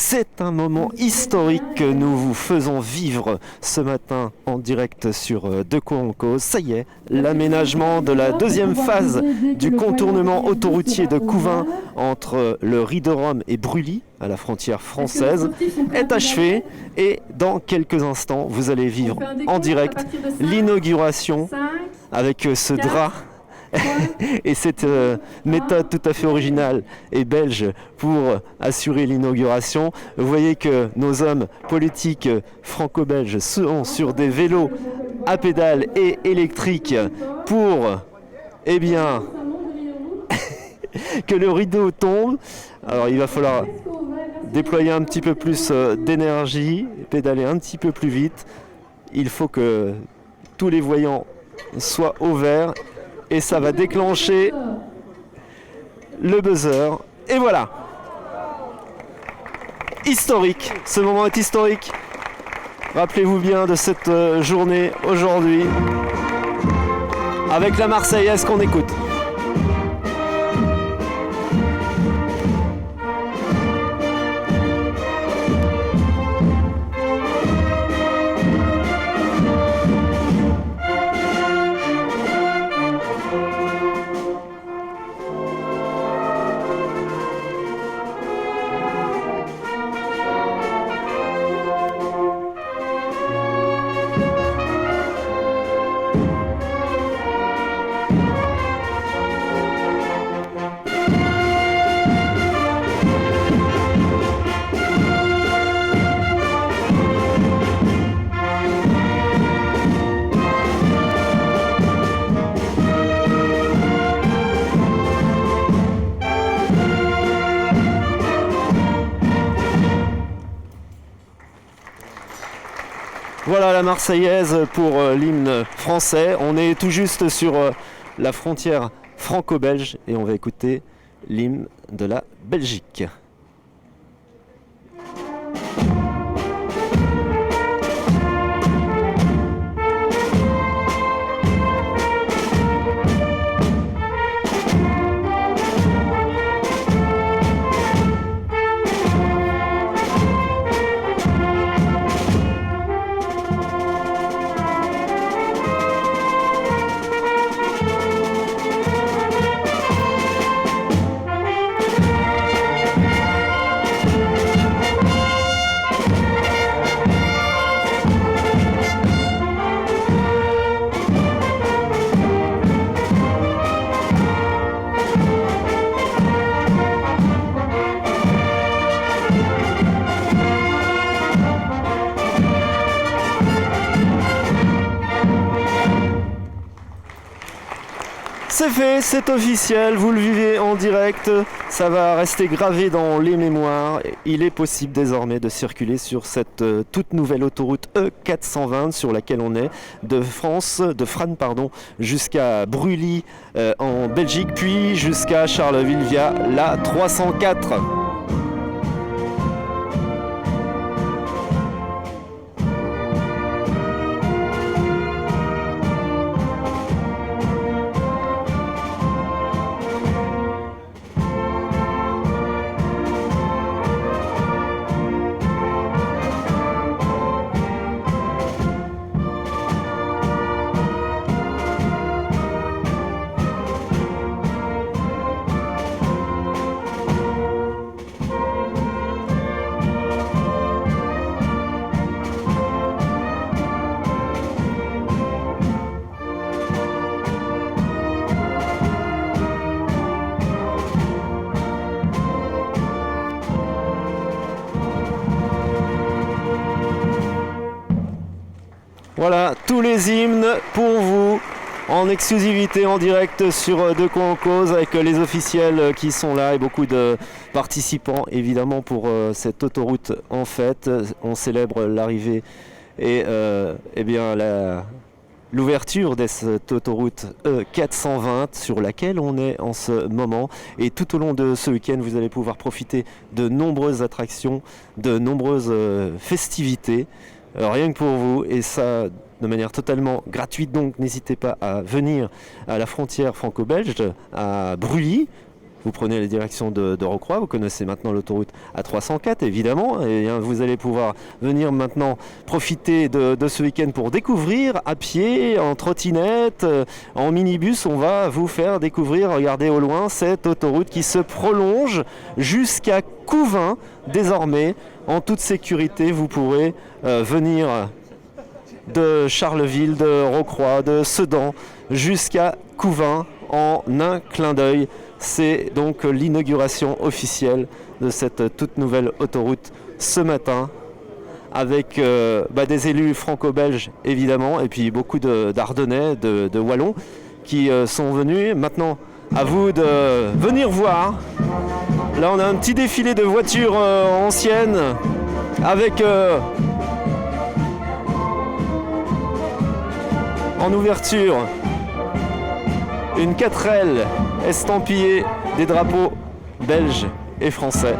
C'est un moment historique que nous vous faisons vivre ce matin en direct sur De quoi on cause. Ça y est, l'aménagement de la deuxième phase du contournement autoroutier de Couvin entre le Rideau-Rome et Brully, à la frontière française, est achevé. Et dans quelques instants, vous allez vivre en direct l'inauguration avec ce drap et cette méthode tout à fait originale et belge pour assurer l'inauguration. Vous voyez que nos hommes politiques franco-belges sont sur des vélos à pédales et électriques pour, eh bien, que le rideau tombe. Alors il va falloir déployer un petit peu plus d'énergie, pédaler un petit peu plus vite. Il faut que tous les voyants soient au vert. Et ça va déclencher le buzzer. Et voilà. Historique. Ce moment est historique. Rappelez-vous bien de cette journée aujourd'hui. Avec la Marseillaise qu'on écoute. Voilà la Marseillaise pour l'hymne français. On est tout juste sur la frontière franco-belge et on va écouter l'hymne de la Belgique. C'est fait, c'est officiel, vous le vivez en direct, ça va rester gravé dans les mémoires. Il est possible désormais de circuler sur cette toute nouvelle autoroute E420 sur laquelle on est, de Frasnes jusqu'à Brully en Belgique, puis jusqu'à Charleville via la 304. Voilà, tous les hymnes pour vous, en exclusivité, en direct sur De quoi on cause, avec les officiels qui sont là et beaucoup de participants évidemment pour cette autoroute en fête. On célèbre l'arrivée et l'ouverture de cette autoroute E420 sur laquelle on est en ce moment. Et tout au long de ce week-end, vous allez pouvoir profiter de nombreuses attractions, de nombreuses festivités. Rien que pour vous, et ça de manière totalement gratuite, donc n'hésitez pas à venir à la frontière franco-belge, à Brully, vous prenez la direction de Rocroi, vous connaissez maintenant l'autoroute A304 évidemment, et vous allez pouvoir venir maintenant profiter de ce week-end pour découvrir à pied, en trottinette, en minibus. On va vous faire découvrir, regardez au loin, cette autoroute qui se prolonge jusqu'à Couvin. Désormais, en toute sécurité, vous pourrez venir de Charleville, de Rocroi, de Sedan jusqu'à Couvin en un clin d'œil. C'est donc l'inauguration officielle de cette toute nouvelle autoroute ce matin avec des élus franco-belges évidemment et puis beaucoup d'Ardennais, de Wallons qui sont venus. Maintenant, à vous de venir voir. Là, on a un petit défilé de voitures anciennes avec en ouverture une 4L estampillée des drapeaux belges et français.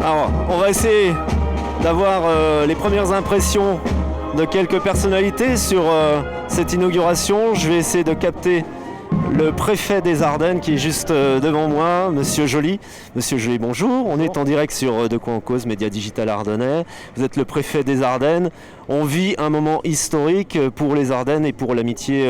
Alors, on va essayer d'avoir les premières impressions de quelques personnalités sur cette inauguration. Je vais essayer de capter le préfet des Ardennes qui est juste devant moi, Monsieur Joly. Monsieur Joly, bonjour. On est en direct sur De quoi en cause, Média Digital Ardennais. Vous êtes le préfet des Ardennes. On vit un moment historique pour les Ardennes et pour l'amitié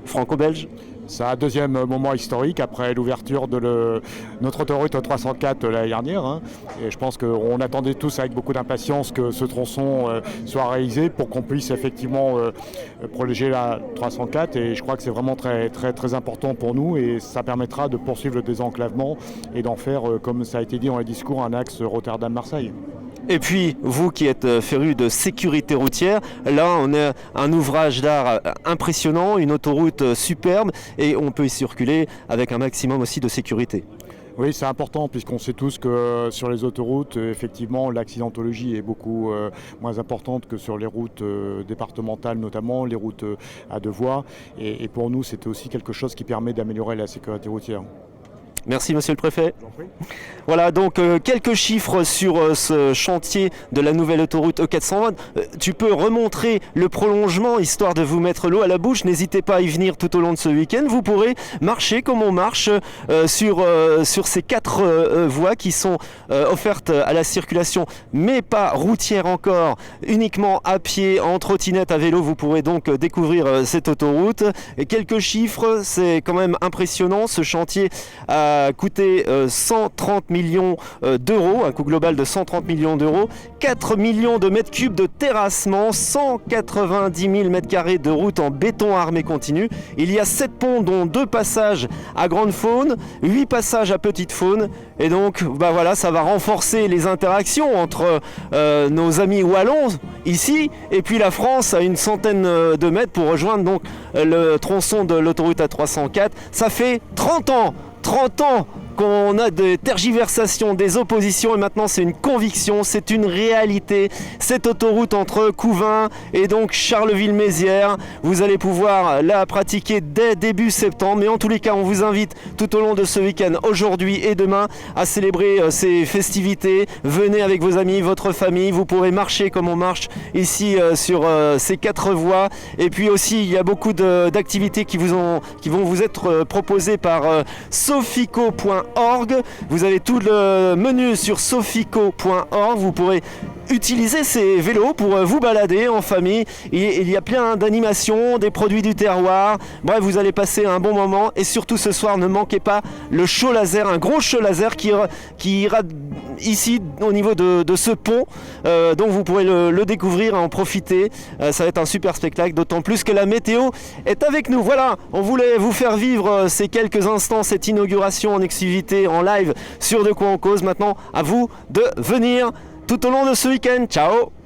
franco-belge. C'est un deuxième moment historique après l'ouverture de notre autoroute 304 l'année dernière. Et je pense qu'on attendait tous avec beaucoup d'impatience que ce tronçon soit réalisé pour qu'on puisse effectivement prolonger la 304. Et je crois que c'est vraiment très, très, très important pour nous et ça permettra de poursuivre le désenclavement et d'en faire, comme ça a été dit dans les discours, un axe Rotterdam-Marseille. Et puis, vous qui êtes féru de sécurité routière, là on a un ouvrage d'art impressionnant, une autoroute superbe et on peut y circuler avec un maximum aussi de sécurité. Oui, c'est important puisqu'on sait tous que sur les autoroutes, effectivement, l'accidentologie est beaucoup moins importante que sur les routes départementales, notamment les routes à deux voies. Et pour nous, c'était aussi quelque chose qui permet d'améliorer la sécurité routière. Merci Monsieur le Préfet. Voilà donc quelques chiffres sur ce chantier de la nouvelle autoroute E420. Tu peux remontrer le prolongement histoire de vous mettre l'eau à la bouche. N'hésitez pas à y venir tout au long de ce week-end. Vous pourrez marcher comme on marche sur ces 4 voies qui sont offertes à la circulation, mais pas routière encore, uniquement à pied, en trottinette, à vélo. Vous pourrez donc découvrir cette autoroute. Et quelques chiffres, c'est quand même impressionnant. Ce chantier a va coûter 130 millions d'euros, un coût global de 130 millions d'euros, 4 millions de mètres cubes de terrassement, 190 000 mètres carrés de route en béton armé continu. Il y a 7 ponts dont 2 passages à grande faune, 8 passages à petite faune. Et donc voilà, ça va renforcer les interactions entre nos amis wallons ici et puis la France à une centaine de mètres pour rejoindre donc le tronçon de l'autoroute A304. Ça fait 30 ans qu'on a des tergiversations, des oppositions, et maintenant c'est une conviction, c'est une réalité. Cette autoroute entre Couvain et donc Charleville-Mézières, vous allez pouvoir la pratiquer dès début septembre. Mais en tous les cas, on vous invite tout au long de ce week-end, aujourd'hui et demain, à célébrer ces festivités. Venez avec vos amis, votre famille, vous pourrez marcher comme on marche ici sur ces 4 voies. Et puis aussi, il y a beaucoup d'activités qui vont vous être proposées par sofico.org. Vous avez tout le menu sur sofico.org. Vous pourrez utiliser ces vélos pour vous balader en famille. Il y a plein d'animations, des produits du terroir. Bref, vous allez passer un bon moment. Et surtout ce soir, ne manquez pas le show laser, un gros show laser qui ira ici au niveau de ce pont. Donc vous pourrez le découvrir, en profiter. Ça va être un super spectacle, d'autant plus que la météo est avec nous. Voilà, on voulait vous faire vivre ces quelques instants, cette inauguration en exclusivité, en live sur De quoi on cause. Maintenant, à vous de venir tout au long de ce week-end. Ciao!